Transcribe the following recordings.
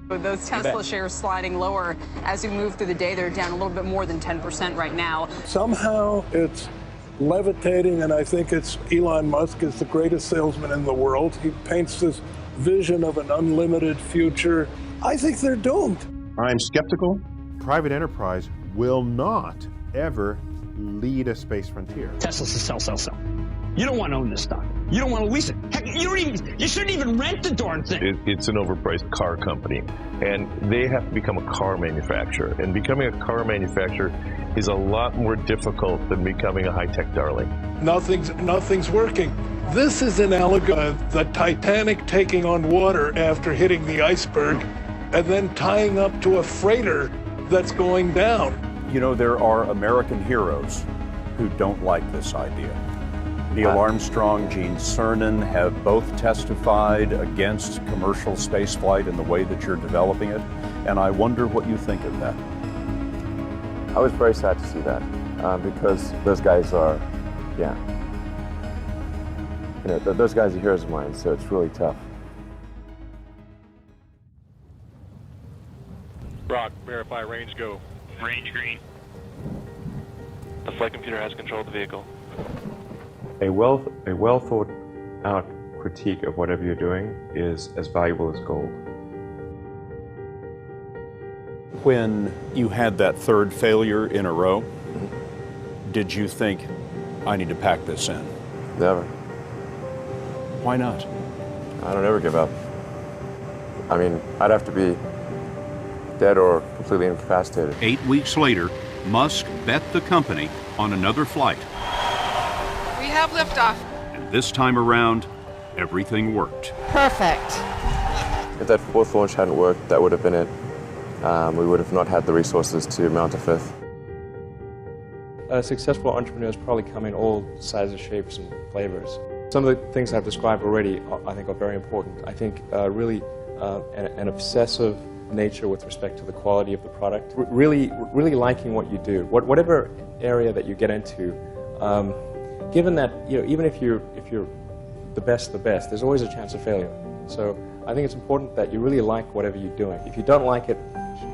Those Tesla shares sliding lower as we move through the day. They're down a little bit more than 10% right now. Somehow it's levitating, and I think it's Elon Musk is the greatest salesman in the world. He paints this vision of an unlimited future. I think they're doomed. I'm skeptical. Private enterprise will not ever lead a space frontier. Tesla's a sell, sell, sell. You don't want to own this stock. You don't want to lease it. Heck, you shouldn't even rent the darn thing. It's an overpriced car company, and they have to become a car manufacturer. And becoming a car manufacturer is a lot more difficult than becoming a high-tech darling. Nothing's working. This is analogous to the Titanic taking on water after hitting the iceberg and then tying up to a freighter that's going down. You know, there are American heroes who don't like this idea. Neil Armstrong, Gene Cernan have both testified against commercial spaceflight in the way that you're developing it, and I wonder what you think of that. I was very sad to see that, because those guys are, those guys are heroes of mine, so it's really tough. Brock, verify range go. Range green. The flight computer has control of the vehicle. A well thought out critique of whatever you're doing is as valuable as gold. When you had that third failure in a row, did you think, I need to pack this in? Never. Why not? I don't ever give up. I mean, I'd have to be dead or completely incapacitated. 8 weeks later, Musk bet the company on another flight. We have liftoff. And this time around, everything worked. Perfect. If that fourth launch hadn't worked, that would have been it. We would have not had the resources to mount a fifth. Successful entrepreneurs probably come in all sizes, shapes, and flavors. Some of the things I've described already, I think, are very important. I think really an obsessive nature with respect to the quality of the product. Really liking what you do, whatever area that you get into. Given that, even if you're the best, there's always a chance of failure. So I think it's important that you really like whatever you're doing. If you don't like it,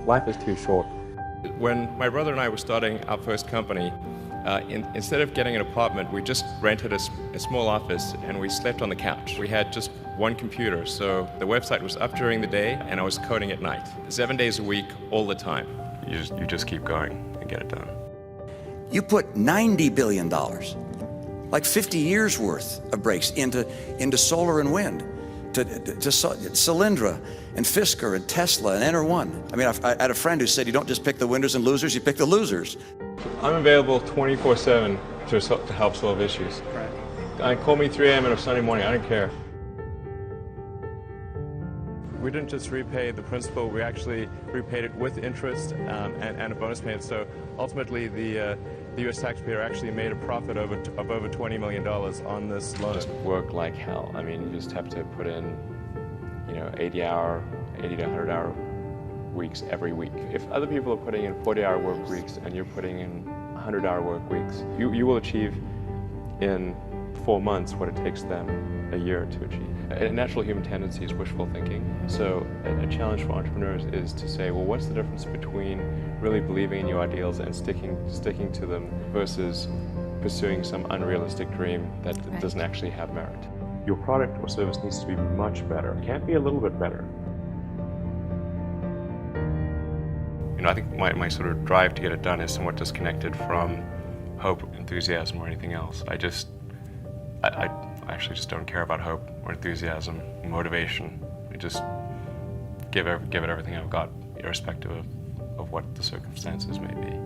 life is too short. When my brother and I were starting our first company, instead of getting an apartment, we just rented a small office and we slept on the couch. We had just one computer, so the website was up during the day and I was coding at night. 7 days a week, all the time. You just keep going and get it done. You put $90 billion, like 50 years worth of breaks into solar and wind, to Solyndra and Fisker and Tesla and Enter1. I mean, I had a friend who said you don't just pick the winners and losers, you pick the losers. I'm available 24/7 to help solve issues. Right. Call me 3 a.m. on a Sunday morning, I don't care. We didn't just repay the principal, we actually repaid it with interest and a bonus payment. So ultimately, the U.S. taxpayer actually made a profit of over $20 million on this loan. Just work like hell. I mean, you just have to put in, 80 to 100-hour weeks every week. If other people are putting in 40-hour work weeks and you're putting in 100-hour work weeks, you will achieve in 4 months what it takes them a year to achieve. A natural human tendency is wishful thinking. So a challenge for entrepreneurs is to say, well, what's the difference between really believing in your ideals and sticking to them versus pursuing some unrealistic dream that doesn't actually have merit? Your product or service needs to be much better. It can't be a little bit better. I think my sort of drive to get it done is somewhat disconnected from hope, enthusiasm, or anything else. I actually just don't care about hope or enthusiasm, motivation. I just give it everything I've got, irrespective of what the circumstances may be.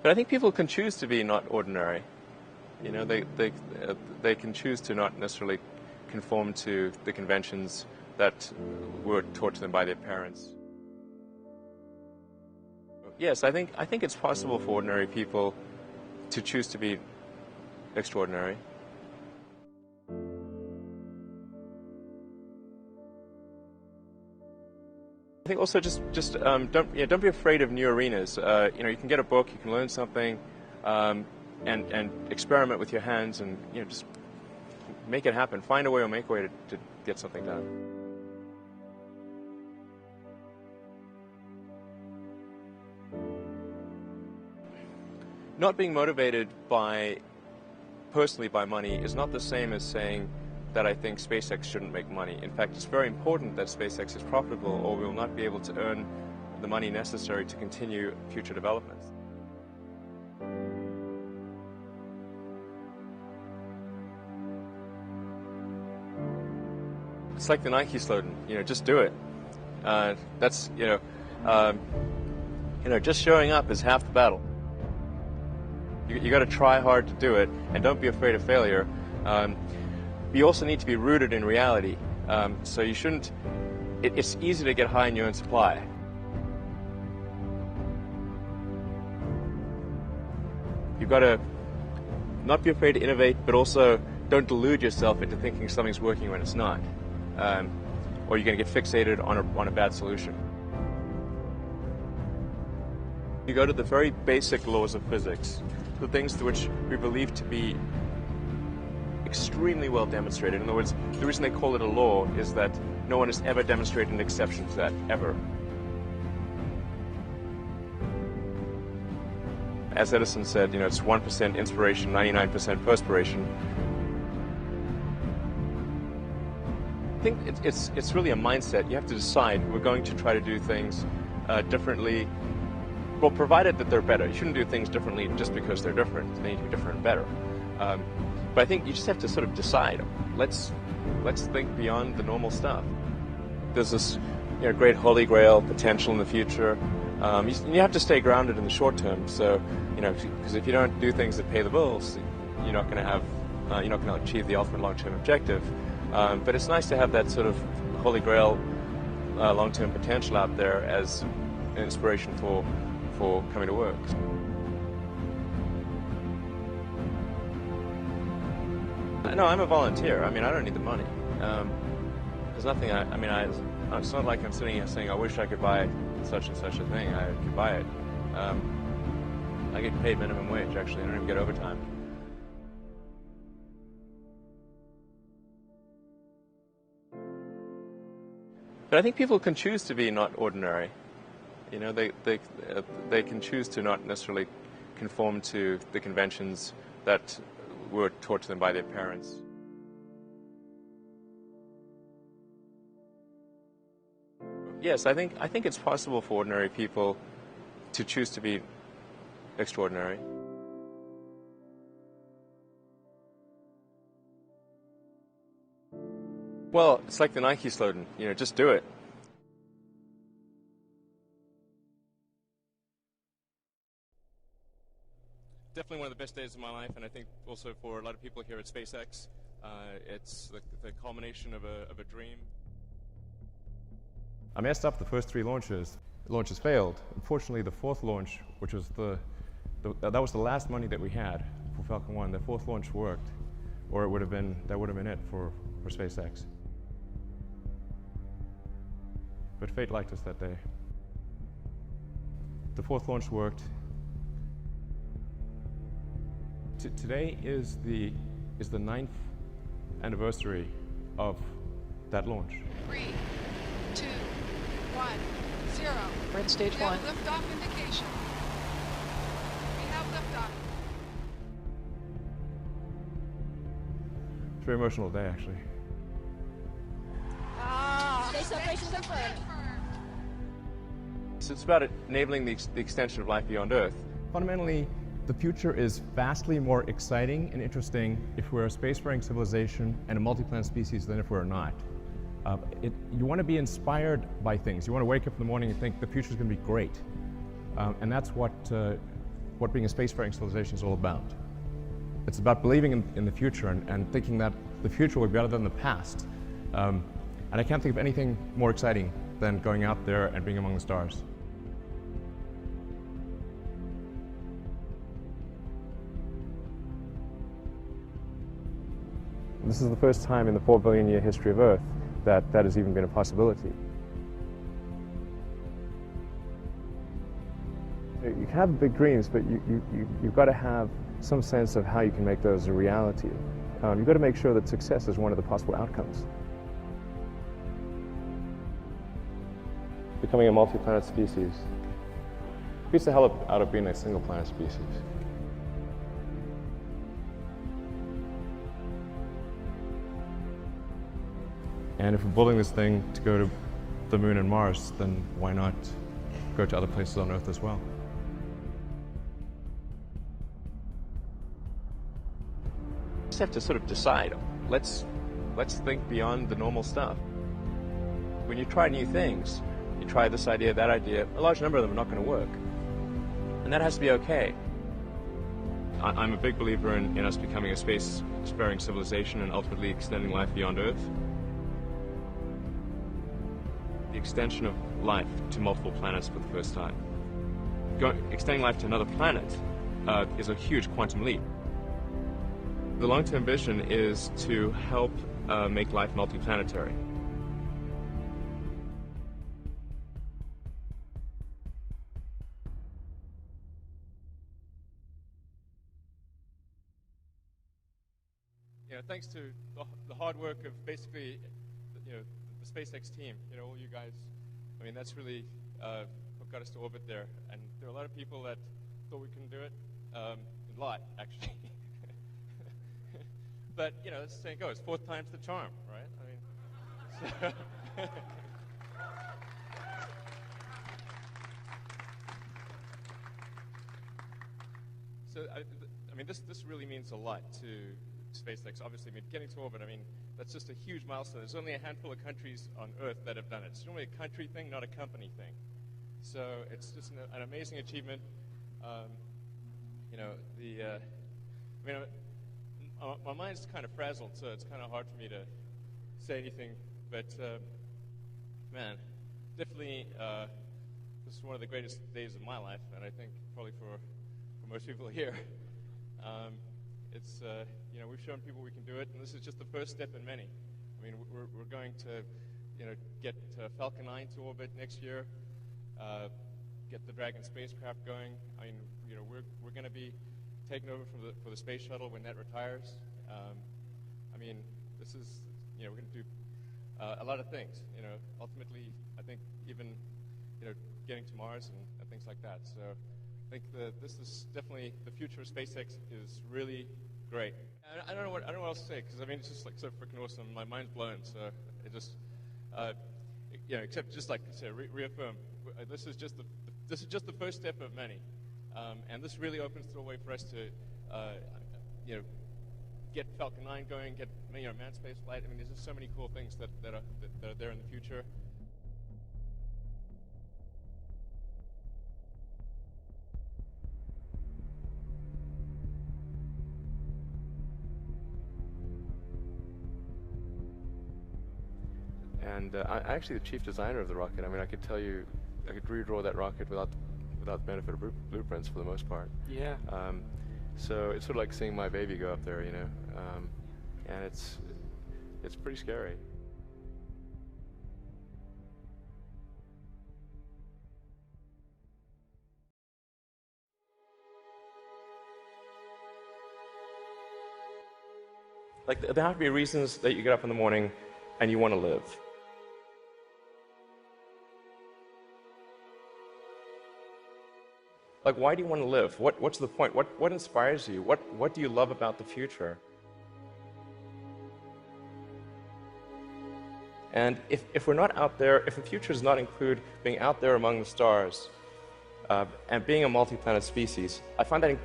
But I think people can choose to be not ordinary. They can choose to not necessarily conform to the conventions that were taught to them by their parents. Yes, I think it's possible for ordinary people to choose to be extraordinary. I think also just don't be afraid of new arenas. You can get a book, you can learn something. and experiment with your hands, and just make it happen. Find a way or make a way to get something done. Not being motivated personally by money is not the same as saying that I think SpaceX shouldn't make money. In fact, it's very important that SpaceX is profitable, or we will not be able to earn the money necessary to continue future developments. It's like the Nike slogan, just do it. That's, just showing up is half the battle. You got to try hard to do it, and don't be afraid of failure. You also need to be rooted in reality. So you shouldn't. It's easy to get high in your own supply. You've got to not be afraid to innovate, but also don't delude yourself into thinking something's working when it's not, or you're going to get fixated on a bad solution. You go to the very basic laws of physics, the things which we believe to be extremely well demonstrated. In other words, the reason they call it a law is that no one has ever demonstrated an exception to that, ever. As Edison said, it's 1% inspiration, 99% perspiration. I think it's really a mindset. You have to decide, we're going to try to do things differently, well, provided that they're better. You shouldn't do things differently just because they're different. They need to be different and better. But I think you just have to sort of decide, let's think beyond the normal stuff. There's this great holy grail potential in the future. You have to stay grounded in the short term. So, because if you don't do things that pay the bills, you're not going to achieve the ultimate long-term objective. But it's nice to have that sort of holy grail long-term potential out there as an inspiration for coming to work. No, I'm a volunteer. I don't need the money. There's nothing. It's not like I'm sitting here saying, I wish I could buy such and such a thing. I could buy it. I get paid minimum wage, actually. I don't even get overtime. But I think people can choose to be not ordinary. They can choose to not necessarily conform to the conventions that were taught to them by their parents. Yes, I think it's possible for ordinary people to choose to be extraordinary. Well, it's like the Nike slogan, just do it. Definitely one of the best days of my life, and I think also for a lot of people here at SpaceX, it's the culmination of a dream. I messed up the first 3 launches. The launches failed. Unfortunately, the 4th launch, which was that was the last money that we had for Falcon 1, the 4th launch worked, or that would have been it for SpaceX. But fate liked us that day. The 4th launch worked. Today is the 9th anniversary of that launch. 3, 2, 1, 0. We're in stage 1. Liftoff indication. We have liftoff. It's a very emotional day, actually. Space operation confirmed. So it's about enabling the extension of life beyond Earth. Fundamentally, the future is vastly more exciting and interesting if we're a spacefaring civilization and a multi-planet species than if we're not. You want to be inspired by things. You want to wake up in the morning and think the future's going to be great. And that's what being a spacefaring civilization is all about. It's about believing in the future and thinking that the future will be better than the past. And I can't think of anything more exciting than going out there and being among the stars. This is the first time in the 4 billion year history of Earth that has even been a possibility. You can have big dreams, but you've got to have some sense of how you can make those a reality. You've got to make sure that success is one of the possible outcomes. Becoming a multi-planet species beats the hell out of being a single-planet species. And if we're building this thing to go to the moon and Mars, then why not go to other places on Earth as well? You just have to sort of decide, let's think beyond the normal stuff. When you try new things, you try this idea, that idea, a large number of them are not going to work. And that has to be okay. I'm a big believer in us becoming a space-faring civilization and ultimately extending life beyond Earth. The extension of life to multiple planets for the first time. Extending life to another planet is a huge quantum leap. The long-term vision is to help make life multiplanetary. Thanks to the hard work of basically, the SpaceX team, all you guys. I mean, that's really what got us to orbit there. And there are a lot of people that thought we couldn't do it. A lot, actually. But, as the saying goes, fourth time's the charm, right? I mean, so I mean, this really means a lot to SpaceX. Obviously, I mean, getting to orbit, I mean, that's just a huge milestone. There's only a handful of countries on Earth that have done it. It's normally a country thing, not a company thing. So it's just an amazing achievement. My mind's kind of frazzled, so it's kind of hard for me to say anything. But man, definitely, this is one of the greatest days of my life, and I think probably for most people here. It's we've shown people we can do it, and this is just the first step in many. I mean, we're going to get Falcon 9 to orbit next year, get the Dragon spacecraft going. I mean, we're going to be taking over for the space shuttle when that retires. I mean, this is we're going to do a lot of things. Ultimately, I think even getting to Mars and things like that. So I think this is definitely the future of SpaceX is really great. I don't know what else to say, because I mean, it's just like so freaking awesome. My mind's blown. So it just except just like to say, reaffirm, this is just the first step of many, and this really opens the way for us to get Falcon 9 going, get manned space flight. I mean, there's just so many cool things that are there in the future. And I'm actually the chief designer of the rocket. I mean, I could tell you, I could redraw that rocket without the benefit of blueprints for the most part. Yeah. So it's sort of like seeing my baby go up there, and it's pretty scary. Like, there have to be reasons that you get up in the morning and you want to live. Like, why do you want to live? What's the point? What inspires you? What do you love about the future? And if we're not out there, if the future does not include being out there among the stars and being a multi-planet species, I find that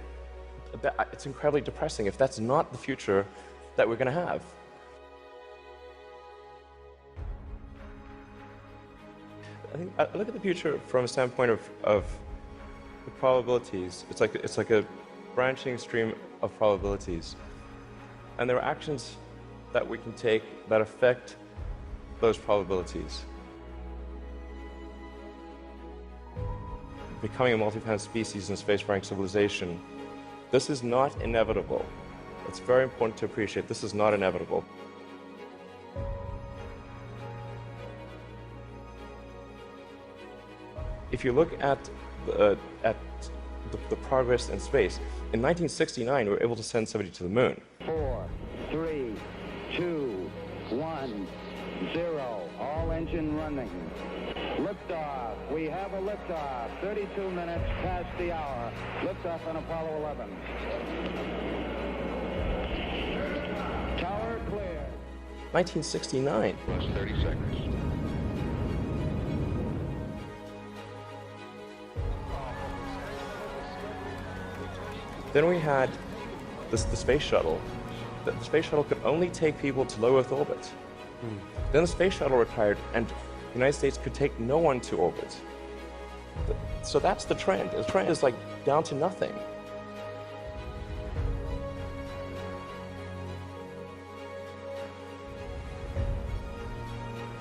it's incredibly depressing if that's not the future that we're going to have. I think I look at the future from a standpoint of the probabilities. It's like a branching stream of probabilities, and there are actions that we can take that affect those probabilities. Becoming a multi-planet species and space-faring civilization, this is not inevitable. It's very important to appreciate this is not inevitable. If you look at the progress in space. In 1969, we were able to send somebody to the moon. 4, 3, 2, 1, 0. All engine running. Liftoff. We have a liftoff. 32 minutes past the hour. Liftoff on Apollo 11. Tower clear. 1969. Plus 30 seconds. Then we had the space shuttle. The space shuttle could only take people to low Earth orbit. Then the space shuttle retired, and the United States could take no one to orbit. So that's the trend. The trend is like down to nothing.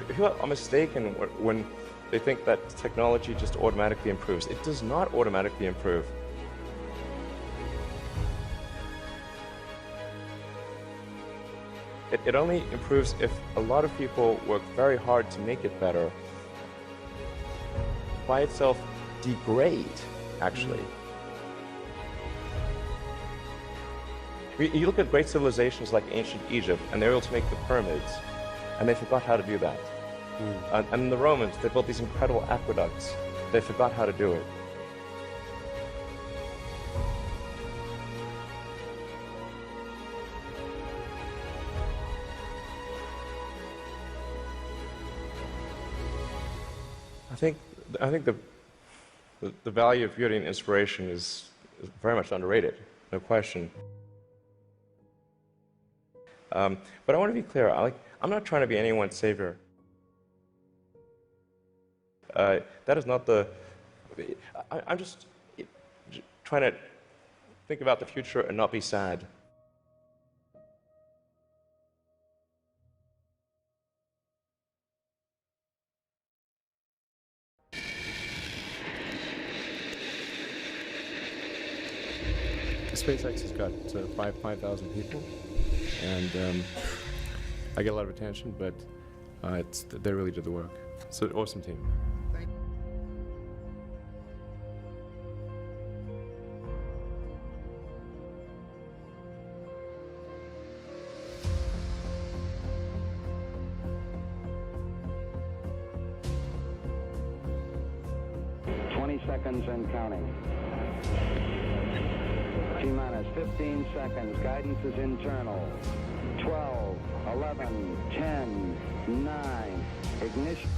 People are mistaken when they think that technology just automatically improves. It does not automatically improve. It only improves if a lot of people work very hard to make it better. By itself, degrade, actually. You look at great civilizations like ancient Egypt, and they were able to make the pyramids, and they forgot how to do that. And the Romans, they built these incredible aqueducts. They forgot how to do it. I think the value of beauty and inspiration is very much underrated, no question. But I want to be clear. I'm not trying to be anyone's savior. That is not the. I'm just trying to think about the future and not be sad. SpaceX has got 5,000 people, and I get a lot of attention, but they really did the work. It's an awesome team. Thank you. Seconds and counting. T-minus 15 seconds. Guidance is internal. 12, 11, 10, 9. Ignition.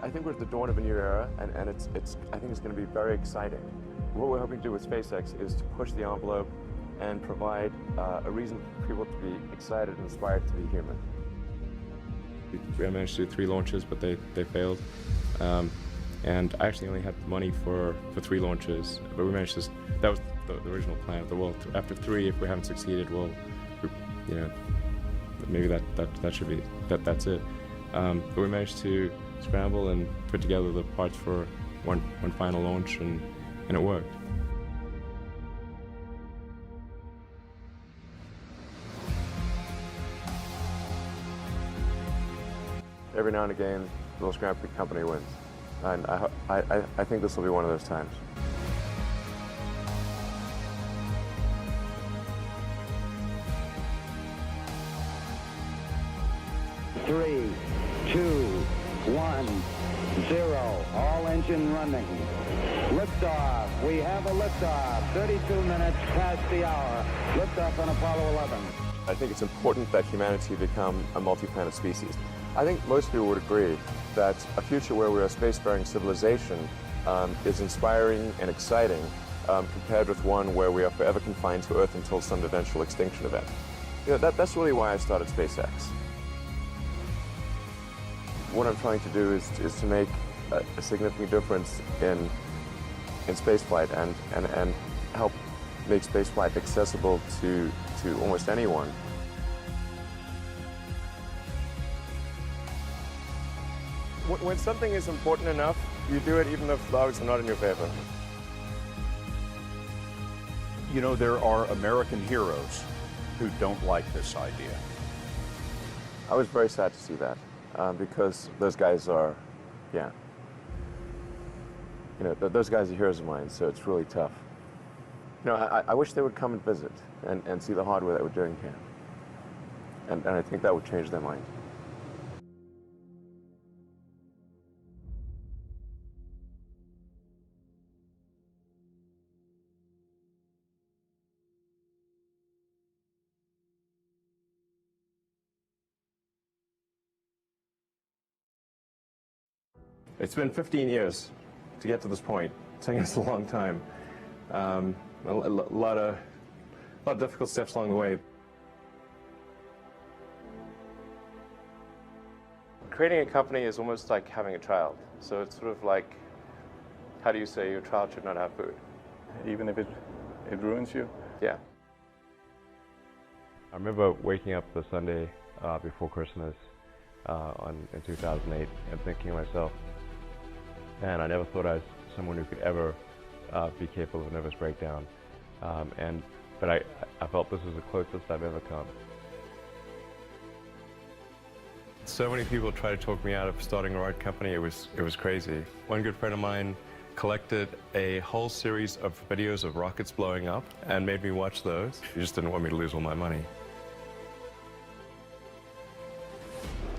I think we're at the dawn of a new era, and I think it's going to be very exciting. What we're hoping to do with SpaceX is to push the envelope and provide a reason for people to be excited and inspired to be human. We managed to do 3 launches, but they failed. And I actually only had money for 3 launches, but we managed to. That was the original plan. Well, after 3, if we haven't succeeded, well, maybe that should be that's it. But we managed to scramble and put together the parts for one final launch, and it worked. Every now and again, the most Grand Prix company wins. And I think this will be one of those times. Three, 2, 1, 0. All engine running. Liftoff. We have a liftoff. 32 minutes past the hour. Liftoff on Apollo 11. I think it's important that humanity become a multi-planet species. I think most people would agree that a future where we're a spacefaring civilization is inspiring and exciting compared with one where we are forever confined to Earth until some eventual extinction event. That's really why I started SpaceX. What I'm trying to do is to make a significant difference in spaceflight and help make spaceflight accessible to almost anyone. When something is important enough, you do it even if the odds are not in your favor. You know, there are American heroes who don't like this idea. I was very sad to see that because those guys are, yeah. You know, those guys are heroes of mine, so it's really tough. You know, I wish they would come and visit and see the hardware that we're doing here. And I think that would change their mind. It's been 15 years to get to this point. It's taken us a long time. A lot of difficult steps along the way. Creating a company is almost like having a child. So it's sort of like, how do you say your child should not have food? Even if it ruins you? Yeah. I remember waking up the Sunday before Christmas in 2008 and thinking to myself, man, I never thought I was someone who could ever be capable of a nervous breakdown. But I felt this was the closest I've ever come. So many people tried to talk me out of starting a right company. It was crazy. One good friend of mine collected a whole series of videos of rockets blowing up and made me watch those. He just didn't want me to lose all my money.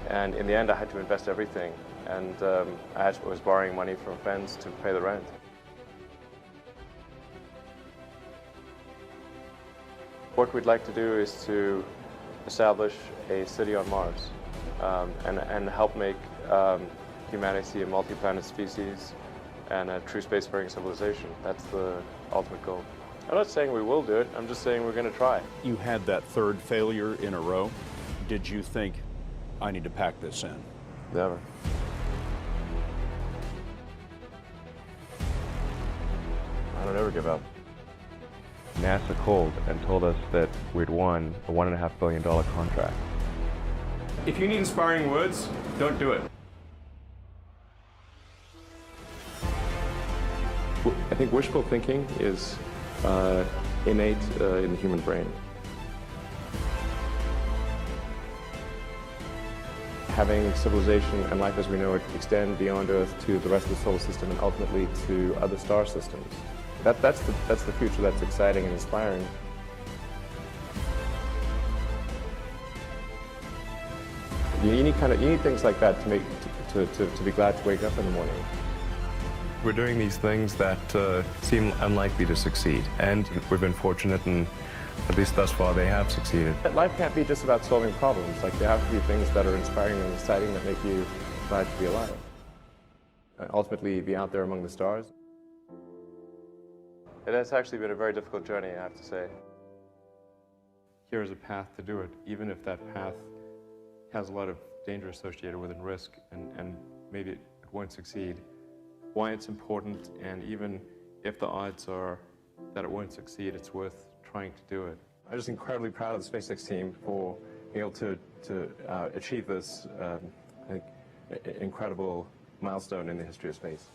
And in the end, I had to invest everything. And I was borrowing money from friends to pay the rent. What we'd like to do is to establish a city on Mars and help make humanity a multi-planet species and a true spacefaring civilization. That's the ultimate goal. I'm not saying we will do it, I'm just saying we're going to try. You had that third failure in a row. Did you think, I need to pack this in? Never. I don't ever give up. NASA called and told us that we'd won a $1.5 billion contract. If you need inspiring words, don't do it. I think wishful thinking is innate in the human brain. Having civilization and life as we know it extend beyond Earth to the rest of the solar system and ultimately to other star systems. That's the future that's exciting and inspiring. You need things like that to be glad to wake up in the morning. We're doing these things that seem unlikely to succeed, and we've been fortunate, and at least thus far they have succeeded. Life can't be just about solving problems. Like, there have to be things that are inspiring and exciting that make you glad to be alive. Ultimately, be out there among the stars. It has actually been a very difficult journey, I have to say. Here is a path to do it, even if that path has a lot of danger associated with it and risk, and maybe it won't succeed. Why it's important, and even if the odds are that it won't succeed, it's worth trying to do it. I'm just incredibly proud of the SpaceX team for being able to achieve this, I think, incredible milestone in the history of space.